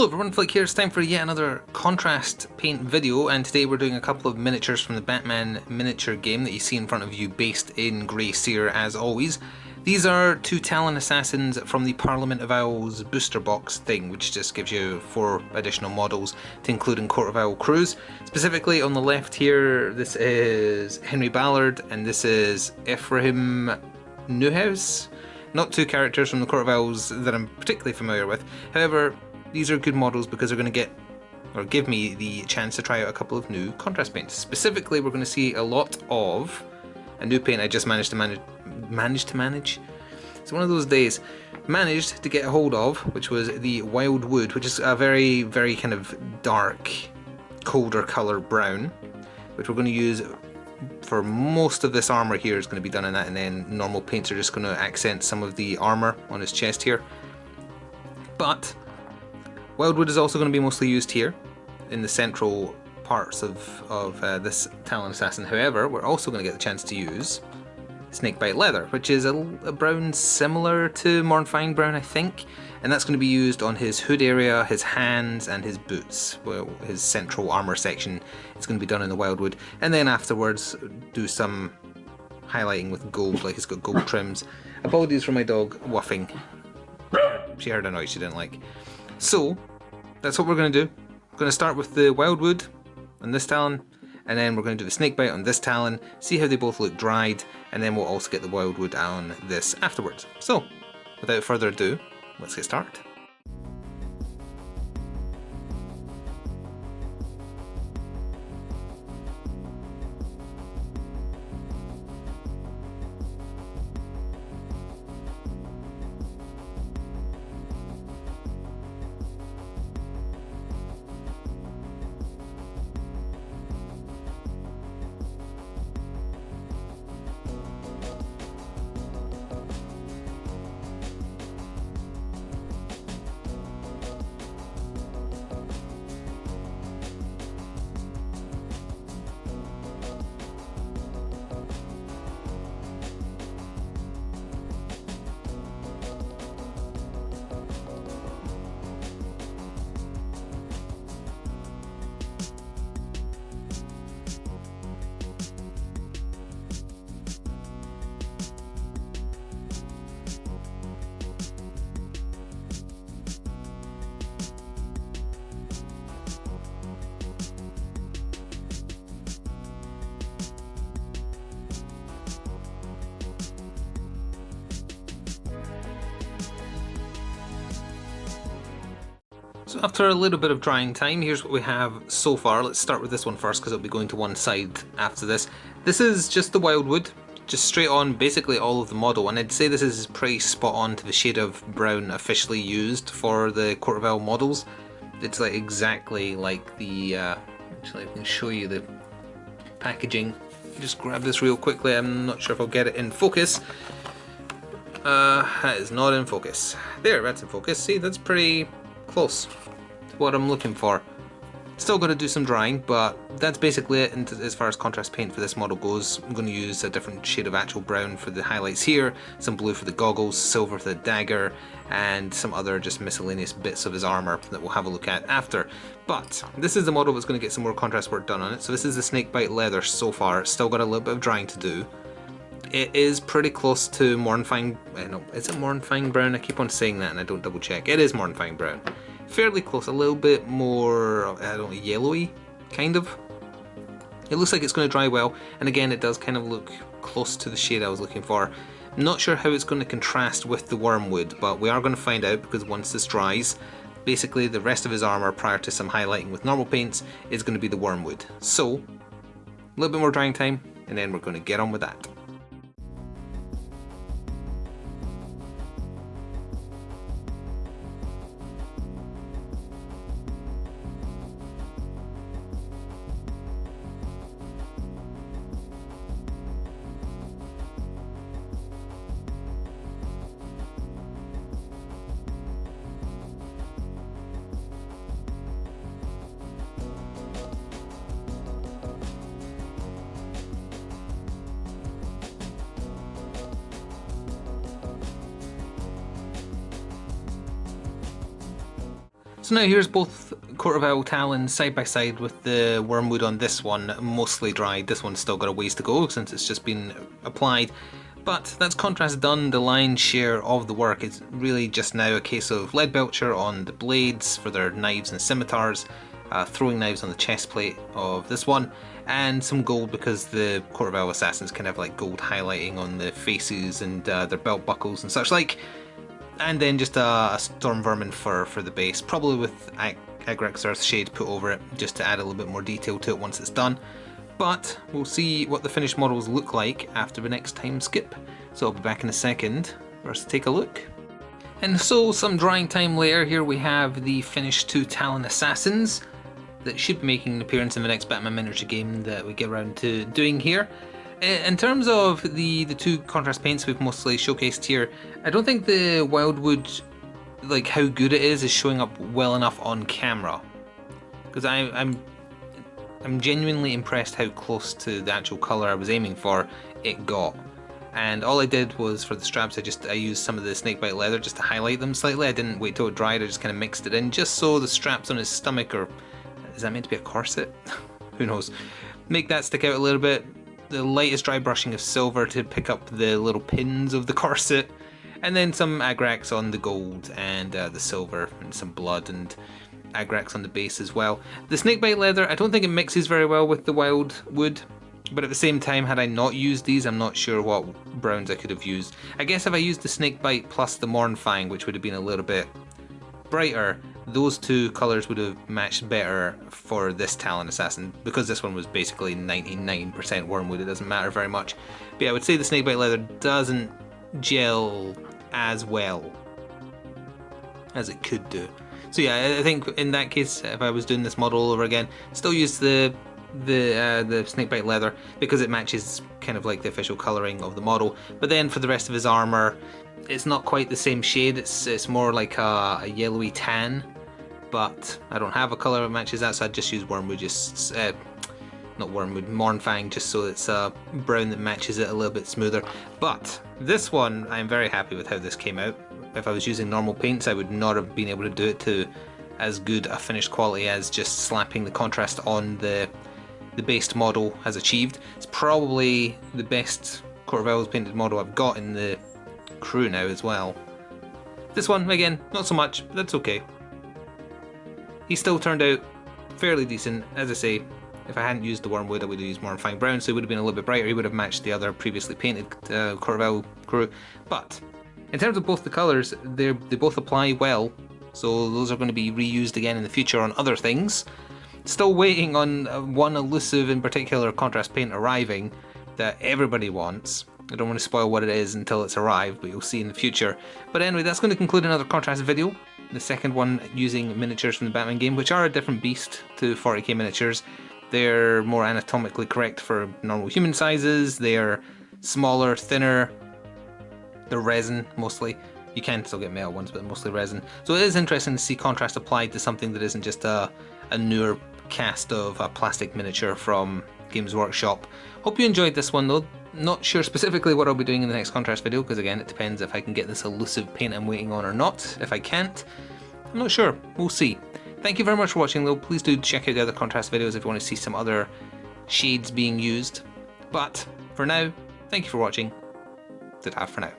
Hello everyone, Flick here. It's time for yet another contrast paint video, and today we're doing a couple of miniatures from the Batman miniature game that you see in front of you, based in Grey Seer as always. These are two Talon assassins from the Parliament of Owls booster box thing, which just gives you 4 additional models to include in Court of Owl crews. Specifically on the left here, this is Henry Ballard and this is Ephraim Newhouse. Not two characters from the Court of Owls that I'm particularly familiar with. However, these are good models because they're going to get, or give me the chance to try out a couple of new contrast paints. Specifically, we're going to see a lot of a new paint I just managed to manage. It's one of those days. Managed to get a hold of, which was the Wild Wood, which is a very, very kind of dark, colder colour brown, which we're going to use for most of this armour here. Is going to be done in that, and then normal paints are just going to accent some of the armour on his chest here. But Wildwood is also going to be mostly used here in the central parts of this Talon Assassin. However, we're also going to get the chance to use Snakebite Leather, which is a brown similar to Mornfang Brown, I think, and that's going to be used on his hood area, his hands and his boots. Well, his central armour section is going to be done in the Wildwood, and then afterwards do some highlighting with gold, like it's got gold trims. Apologies for my dog wuffing. She heard a noise she didn't like. So, that's what we're going to do. We're going to start with the Wildwood on this Talon, and then we're going to do the Snakebite on this Talon, see how they both look dried, and then we'll also get the Wildwood on this afterwards. So, without further ado, let's get started. So after a little bit of drying time, here's what we have so far. Let's start with this one first because it'll be going to one side after this. This is just the Wildwood, just straight on basically all of the model, and I'd say this is pretty spot on to the shade of brown officially used for the Court of Owl models. It's like exactly like the, actually I can show you the packaging. Just grab this real quickly, I'm not sure if I'll get it in focus. That is not in focus. There, that's in focus. See, that's pretty close to what I'm looking for. Still got to do some drying, but that's basically it. And as far as contrast paint for this model goes, I'm going to use a different shade of actual brown for the highlights here, some blue for the goggles, silver for the dagger, and some other just miscellaneous bits of his armour that we'll have a look at after. But this is the model that's going to get some more contrast work done on it. So this is the Snakebite Leather so far. It's still got a little bit of drying to do. It is pretty close to Mornfang. No, is it Mornfang Brown? I keep on saying that and I don't double check. It is Mornfang Brown. Fairly close, a little bit more, I don't know, yellowy, kind of. It looks like it's going to dry well, and again it does kind of look close to the shade I was looking for. I'm not sure how it's going to contrast with the Wormwood, but we are going to find out because once this dries, basically the rest of his armour prior to some highlighting with normal paints is going to be the Wormwood. So, a little bit more drying time, and then we're going to get on with that. So now here's both Court of Owl Talons side by side with the wormwood on this one mostly dried. This one's still got a ways to go since it's just been applied. But that's contrast done. The lion's share of the work is really just now a case of lead belcher on the blades for their knives and scimitars, throwing knives on the chest plate of this one, and some gold because the Court of Owl assassins can have like gold highlighting on the faces and their belt buckles and such like. And then just a storm vermin fur for the base, probably with Agrex's Earth Shade put over it just to add a little bit more detail to it once it's done. But we'll see what the finished models look like after the next time skip. So I'll be back in a second for us to take a look. And so some drying time later, here we have the finished 2 Talon Assassins that should be making an appearance in the next Batman miniature game that we get around to doing here. In terms of the 2 contrast paints we've mostly showcased here, I don't think the Wildwood, like how good it is showing up well enough on camera. Because I'm genuinely impressed how close to the actual colour I was aiming for it got. And all I did was, for the straps, I used some of the snakebite leather just to highlight them slightly. I didn't wait till it dried, I just kind of mixed it in, just so the straps on his stomach, or is that meant to be a corset? Who knows? Make that stick out a little bit. The lightest dry brushing of silver to pick up the little pins of the corset, and then some Agrax on the gold and the silver, and some blood and Agrax on the base as well. The snakebite leather, I don't think it mixes very well with the wild wood, but at the same time, had I not used these, I'm not sure what browns I could have used. I guess if I used the snakebite plus the Mornfang, which would have been a little bit brighter, those 2 colours would have matched better for this Talon Assassin, because this one was basically 99% wormwood, it doesn't matter very much. But yeah, I would say the snakebite leather doesn't gel as well as it could do. So yeah, I think in that case, if I was doing this model all over again, still use the snakebite leather because it matches kind of like the official colouring of the model. But then for the rest of his armour, it's not quite the same shade, it's more like a yellowy tan, but I don't have a colour that matches that, so I'd just use wormwood, not wormwood, Mornfang, just so it's a brown that matches it a little bit smoother. But this one, I'm very happy with how this came out. If I was using normal paints, I would not have been able to do it to as good a finished quality as just slapping the contrast on the based model has achieved. It's probably the best Court of Owls painted model I've got in the crew now as well. This one, again, not so much, but that's okay. He still turned out fairly decent. As I say, if I hadn't used the wormwood, I would have used Mornfang Brown, so he would have been a little bit brighter. He would have matched the other previously painted Court of Owl crew. But in terms of both the colours, they both apply well, so those are going to be reused again in the future on other things. Still waiting on one elusive in particular contrast paint arriving that everybody wants. I don't want to spoil what it is until it's arrived, but you'll see in the future. But anyway, that's going to conclude another contrast video. The second one using miniatures from the Batman game, which are a different beast to 40k miniatures. They're more anatomically correct for normal human sizes, they're smaller, thinner, they're resin mostly. You can still get metal ones, but mostly resin. So it is interesting to see contrast applied to something that isn't just a newer cast of a plastic miniature from Games Workshop. Hope you enjoyed this one though. Not sure specifically what I'll be doing in the next contrast video, because again it depends if I can get this elusive paint I'm waiting on or not. If I can't, I'm not sure. We'll see. Thank you very much for watching though. Please do check out the other contrast videos if you want to see some other shades being used. But for now, thank you for watching. Ta-ta for now.